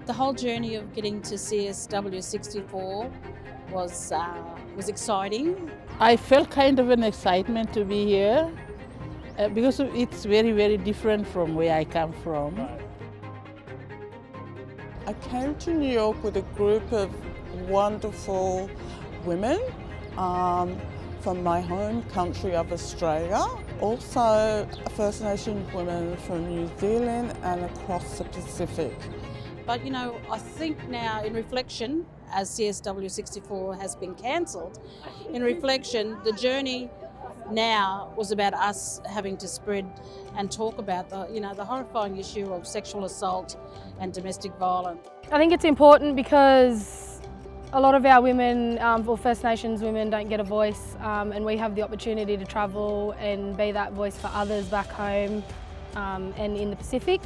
The whole journey of getting to CSW 64 was exciting. I felt kind of an excitement to be here because it's very, very different from where I come from. I came to New York with a group of wonderful women from my home country of Australia, also First Nations women from New Zealand and across the Pacific. But you know, I think now in reflection, as CSW 64 has been cancelled, in reflection, the journey now was about us having to spread and talk about the horrifying issue of sexual assault and domestic violence. I think it's important because a lot of our women, or First Nations women, don't get a voice, and we have the opportunity to travel and be that voice for others back home and in the Pacific.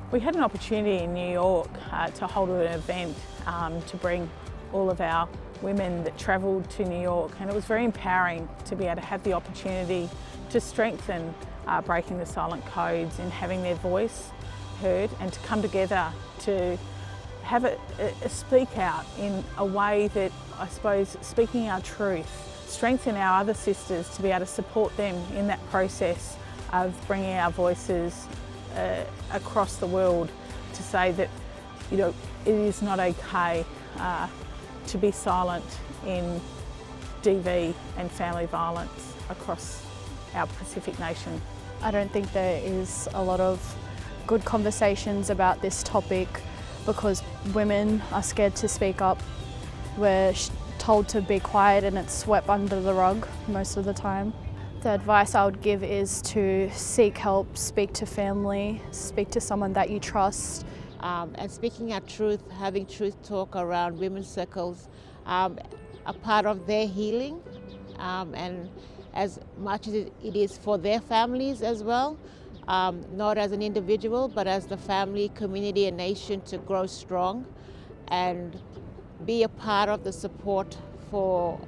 We had an opportunity in New York to hold an event to bring all of our women that travelled to New York, and it was very empowering to be able to have the opportunity to strengthen breaking the silent codes and having their voice heard, and to come together to have a speak out in a way that, I suppose, speaking our truth, strengthen our other sisters to be able to support them in that process of bringing our voices across the world, to say that, you know, it is not okay to be silent in DV and family violence across our Pacific nation. I don't think there is a lot of good conversations about this topic because women are scared to speak up. We're told to be quiet and it's swept under the rug most of the time. The advice I would give is to seek help, speak to family, speak to someone that you trust. And speaking our truth, having truth talk around women's circles, a part of their healing, and as much as it is for their families as well, not as an individual, but as the family, community and nation to grow strong and be a part of the support for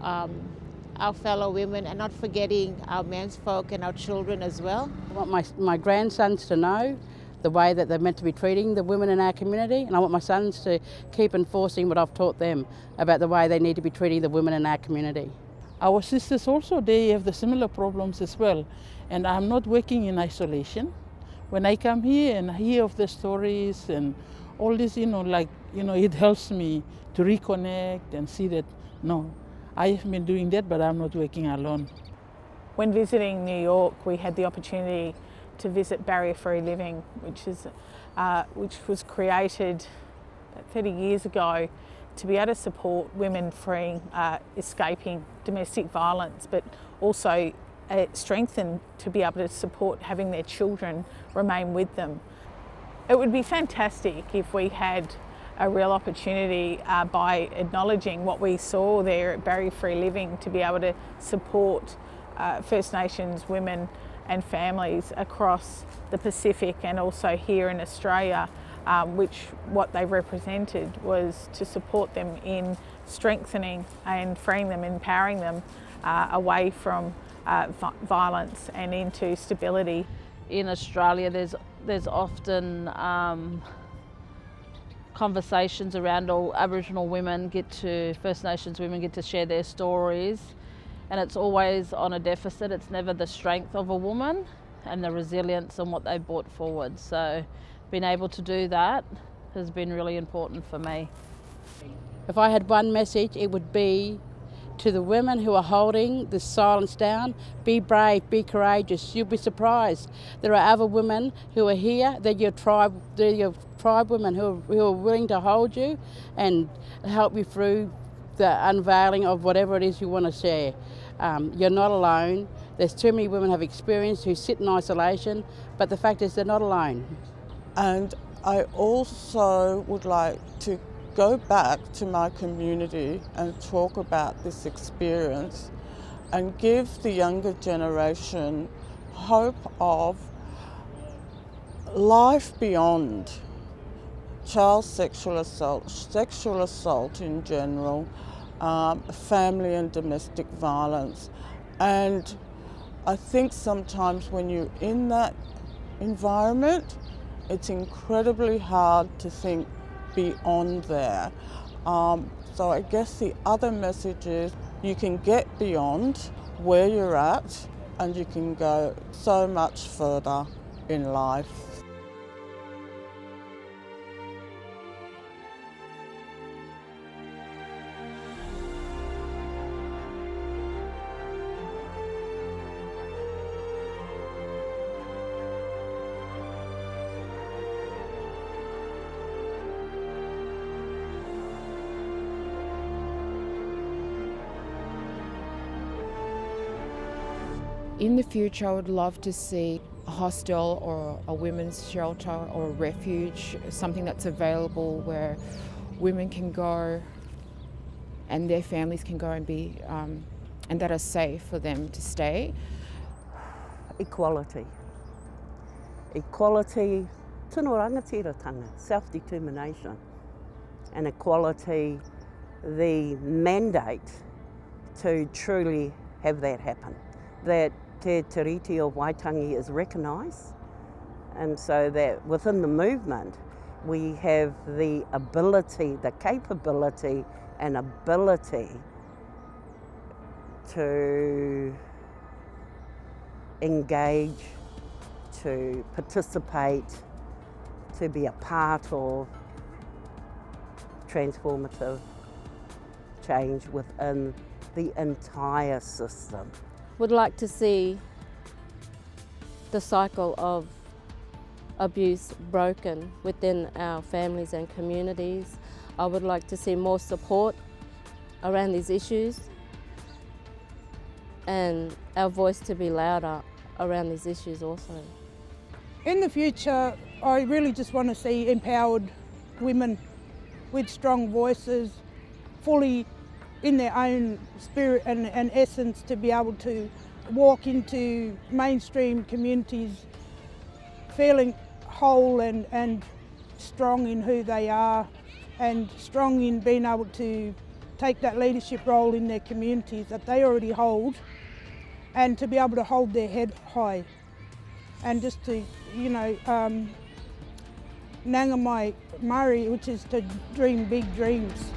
our fellow women, and not forgetting our men's folk and our children as well. I want my grandsons to know the way that they're meant to be treating the women in our community, and I want my sons to keep enforcing what I've taught them about the way they need to be treating the women in our community. Our sisters also, they have the similar problems as well, and I'm not working in isolation. When I come here and hear of the stories and all this, it helps me to reconnect and see that, no, I have been doing that, but I'm not working alone. When visiting New York, we had the opportunity to visit barrier-free living, which was created about 30 years ago to be able to support women escaping domestic violence, but also strengthened to be able to support having their children remain with them. It would be fantastic if we had a real opportunity by acknowledging what we saw there at Barrier Free Living to be able to support First Nations women and families across the Pacific and also here in Australia, what they represented was to support them in strengthening and freeing them, empowering them away from violence and into stability. In Australia, there's often conversations around all Aboriginal women First Nations women get to share their stories, and it's always on a deficit. It's never the strength of a woman and the resilience and what they brought forward. So being able to do that has been really important for me. If I had one message, it would be to the women who are holding this silence down: be brave, be courageous. You'll be surprised. There are other women who are here, they're your tribe women who are willing to hold you and help you through the unveiling of whatever it is you want to share. You're not alone. There's too many women have experienced who sit in isolation, but the fact is they're not alone. And I also would like to go back to my community and talk about this experience and give the younger generation hope of life beyond child sexual assault in general, family and domestic violence. And I think sometimes when you're in that environment, it's incredibly hard to think beyond there. So I guess the other message is you can get beyond where you're at and you can go so much further in life. In the future, I would love to see a hostel or a women's shelter or a refuge, something that's available where women can go and their families can go and be, and that are safe for them to stay. Equality. Equality, tino rangatiratanga, self-determination. And equality, the mandate to truly have that happen. That te tiriti of Waitangi is recognised, and so that within the movement we have the ability, the capability and ability to engage, to participate, to be a part of transformative change within the entire system. Would like to see the cycle of abuse broken within our families and communities. I would like to see more support around these issues and our voice to be louder around these issues also. In the future, I really just want to see empowered women with strong voices, fully in their own spirit and essence, to be able to walk into mainstream communities feeling whole and strong in who they are and strong in being able to take that leadership role in their communities that they already hold, and to be able to hold their head high and just to, nanga mai Māori, which is to dream big dreams.